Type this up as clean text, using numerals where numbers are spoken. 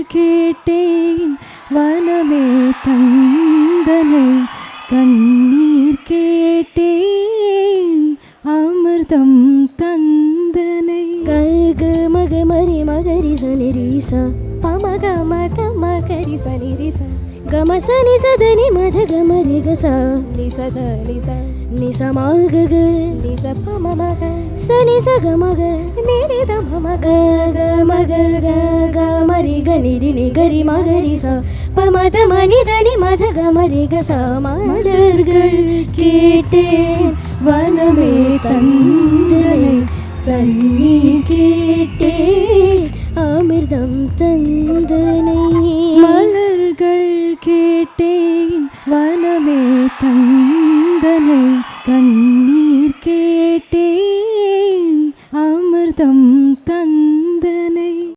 கேட்டேன் வனமே தந்தனை கண்ணீர் கேட்டேன் அமிர்தம் தந்தனை கல்க மக மரி மகரி சனிரிசா பமக மத மகரி சனிரிசா கமச நிசதனி மத கமரி கசா நிசத நிச நிசமாக நிச பமக சனி சகமக நிரித மமக கமக கமரி கனிரி நிகரி மகரி சா பமத மனிதனி மத கமரி கசா மலர்கள் கேட்டேன் வனமே தந்தனை தண்ணீர் கேட்டேன் அமிர்தம் தந்தனை